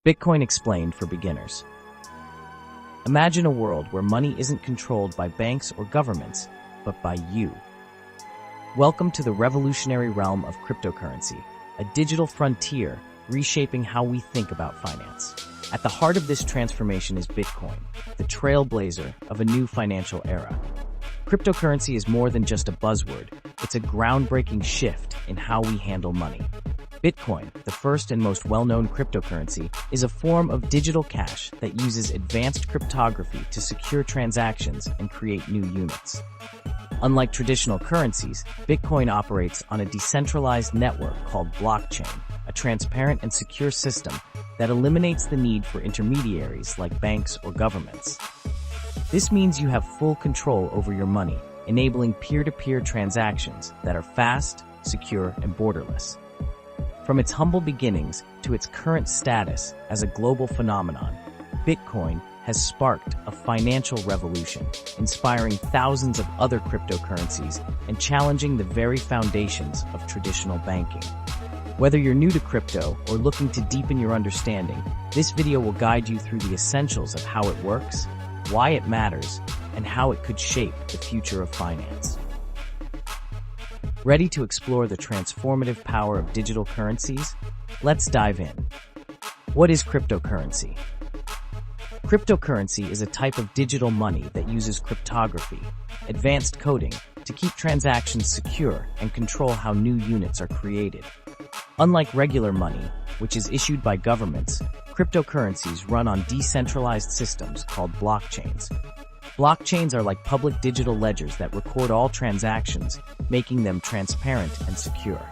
Bitcoin explained for beginners. Imagine a world where money isn't controlled by banks or governments, but by you. Welcome to the revolutionary realm of cryptocurrency, a digital frontier reshaping how we think about finance. At the heart of this transformation is Bitcoin, the trailblazer of a new financial era. Cryptocurrency is more than just a buzzword, it's a groundbreaking shift in how we handle money. Bitcoin, the first and most well-known cryptocurrency, is a form of digital cash that uses advanced cryptography to secure transactions and create new units. Unlike traditional currencies, Bitcoin operates on a decentralized network called blockchain, a transparent and secure system that eliminates the need for intermediaries like banks or governments. This means you have full control over your money, enabling peer-to-peer transactions that are fast, secure, and borderless. From its humble beginnings to its current status as a global phenomenon, Bitcoin has sparked a financial revolution, inspiring thousands of other cryptocurrencies and challenging the very foundations of traditional banking. Whether you're new to crypto or looking to deepen your understanding, this video will guide you through the essentials of how it works, why it matters, and how it could shape the future of finance. Ready to explore the transformative power of digital currencies? Let's dive in. What is cryptocurrency? Cryptocurrency is a type of digital money that uses cryptography, advanced coding, to keep transactions secure and control how new units are created. Unlike regular money, which is issued by governments, cryptocurrencies run on decentralized systems called blockchains. Blockchains are like public digital ledgers that record all transactions, making them transparent and secure.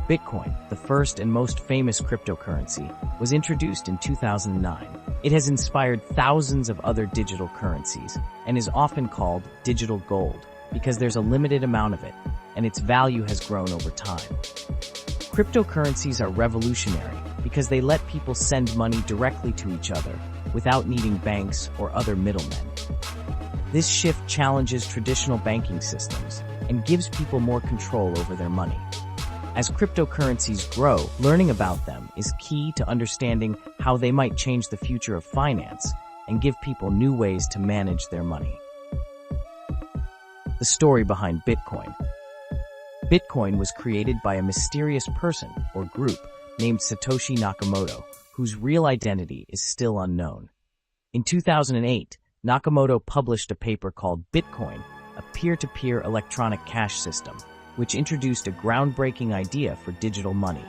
Bitcoin, the first and most famous cryptocurrency, was introduced in 2009. It has inspired thousands of other digital currencies and is often called digital gold because there's a limited amount of it, and its value has grown over time. Cryptocurrencies are revolutionary because they let people send money directly to each other without needing banks or other middlemen. This shift challenges traditional banking systems and gives people more control over their money. As cryptocurrencies grow, learning about them is key to understanding how they might change the future of finance and give people new ways to manage their money. The story behind Bitcoin. Bitcoin was created by a mysterious person or group named Satoshi Nakamoto, whose real identity is still unknown. In 2008, Nakamoto published a paper called Bitcoin, a peer-to-peer electronic cash system, which introduced a groundbreaking idea for digital money.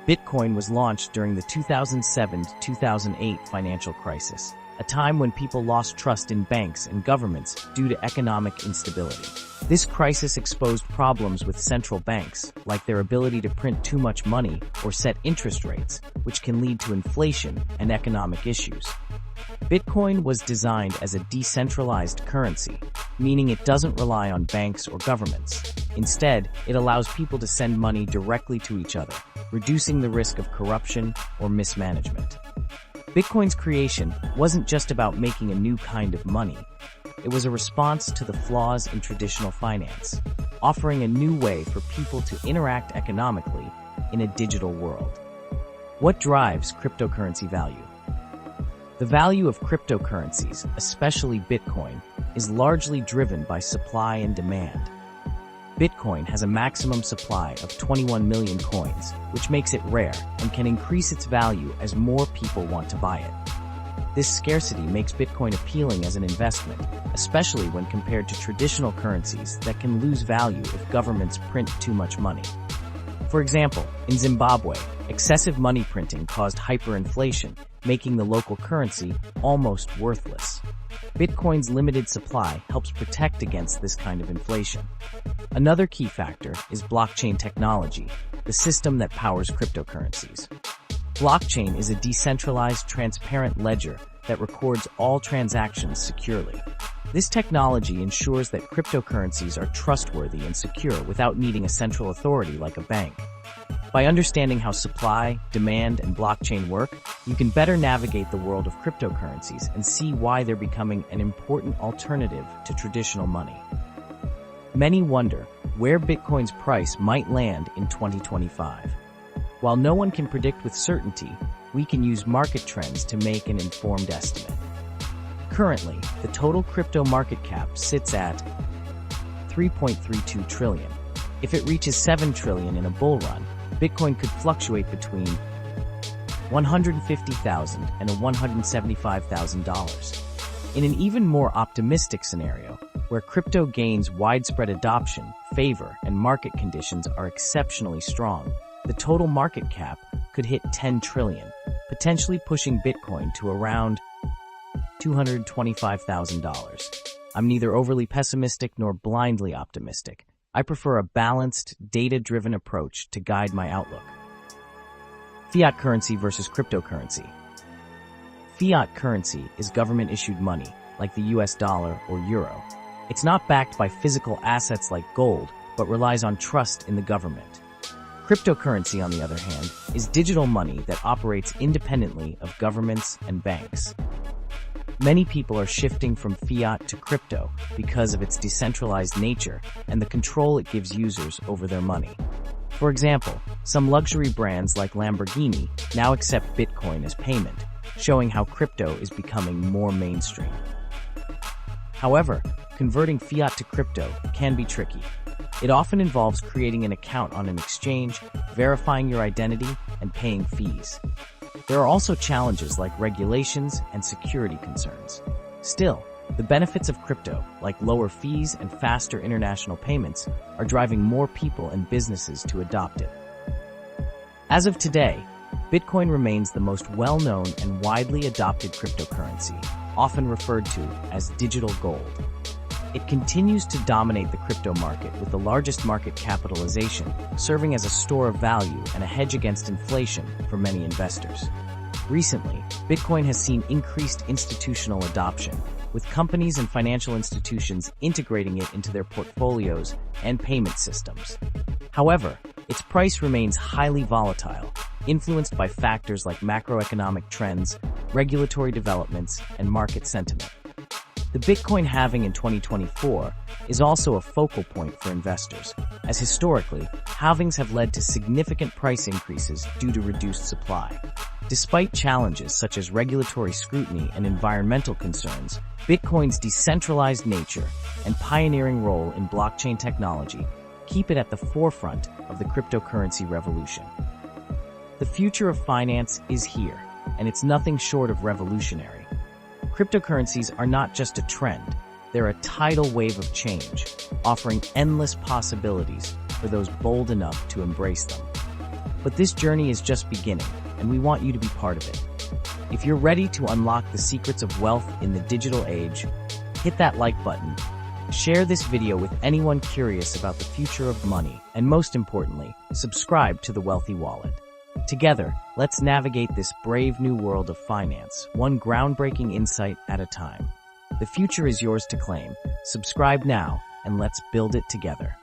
Bitcoin was launched during the 2007-2008 financial crisis, a time when people lost trust in banks and governments due to economic instability. This crisis exposed problems with central banks, like their ability to print too much money or set interest rates, which can lead to inflation and economic issues. Bitcoin was designed as a decentralized currency, meaning it doesn't rely on banks or governments. Instead, it allows people to send money directly to each other, reducing the risk of corruption or mismanagement. Bitcoin's creation wasn't just about making a new kind of money. It was a response to the flaws in traditional finance, offering a new way for people to interact economically in a digital world. What drives cryptocurrency value? The value of cryptocurrencies, especially Bitcoin, is largely driven by supply and demand. Bitcoin has a maximum supply of 21 million coins, which makes it rare and can increase its value as more people want to buy it. This scarcity makes Bitcoin appealing as an investment, especially when compared to traditional currencies that can lose value if governments print too much money. For example, in Zimbabwe, excessive money printing caused hyperinflation, making the local currency almost worthless. Bitcoin's limited supply helps protect against this kind of inflation. Another key factor is blockchain technology, the system that powers cryptocurrencies. Blockchain is a decentralized, transparent ledger that records all transactions securely. This technology ensures that cryptocurrencies are trustworthy and secure without needing a central authority like a bank. By understanding how supply, demand, and blockchain work, you can better navigate the world of cryptocurrencies and see why they're becoming an important alternative to traditional money. Many wonder where Bitcoin's price might land in 2025. While no one can predict with certainty, we can use market trends to make an informed estimate. Currently, the total crypto market cap sits at 3.32 trillion. If it reaches 7 trillion in a bull run, Bitcoin could fluctuate between $150,000 and $175,000. In an even more optimistic scenario, where crypto gains widespread adoption, favor, and market conditions are exceptionally strong, the total market cap could hit 10 trillion, potentially pushing Bitcoin to around $225,000. I'm neither overly pessimistic nor blindly optimistic. I prefer a balanced, data-driven approach to guide my outlook. Fiat currency versus cryptocurrency. Fiat currency is government-issued money, like the US dollar or euro. It's not backed by physical assets like gold, but relies on trust in the government. Cryptocurrency, on the other hand, is digital money that operates independently of governments and banks. Many people are shifting from fiat to crypto because of its decentralized nature and the control it gives users over their money. For example, some luxury brands like Lamborghini now accept Bitcoin as payment, showing how crypto is becoming more mainstream. However, converting fiat to crypto can be tricky. It often involves creating an account on an exchange, verifying your identity, and paying fees. There are also challenges like regulations and security concerns. Still, the benefits of crypto, like lower fees and faster international payments, are driving more people and businesses to adopt it. As of today, Bitcoin remains the most well-known and widely adopted cryptocurrency, often referred to as digital gold. It continues to dominate the crypto market with the largest market capitalization, serving as a store of value and a hedge against inflation for many investors. Recently, Bitcoin has seen increased institutional adoption, with companies and financial institutions integrating it into their portfolios and payment systems. However, its price remains highly volatile, influenced by factors like macroeconomic trends, regulatory developments, and market sentiment. The Bitcoin halving in 2024 is also a focal point for investors, as historically, halvings have led to significant price increases due to reduced supply. Despite challenges such as regulatory scrutiny and environmental concerns, Bitcoin's decentralized nature and pioneering role in blockchain technology keep it at the forefront of the cryptocurrency revolution. The future of finance is here, and it's nothing short of revolutionary. Cryptocurrencies are not just a trend, they're a tidal wave of change, offering endless possibilities for those bold enough to embrace them. But this journey is just beginning, and we want you to be part of it. If you're ready to unlock the secrets of wealth in the digital age, hit that like button, share this video with anyone curious about the future of money, and most importantly, subscribe to The Wealthy Wallet. Together, let's navigate this brave new world of finance, one groundbreaking insight at a time. The future is yours to claim. Subscribe now, and let's build it together.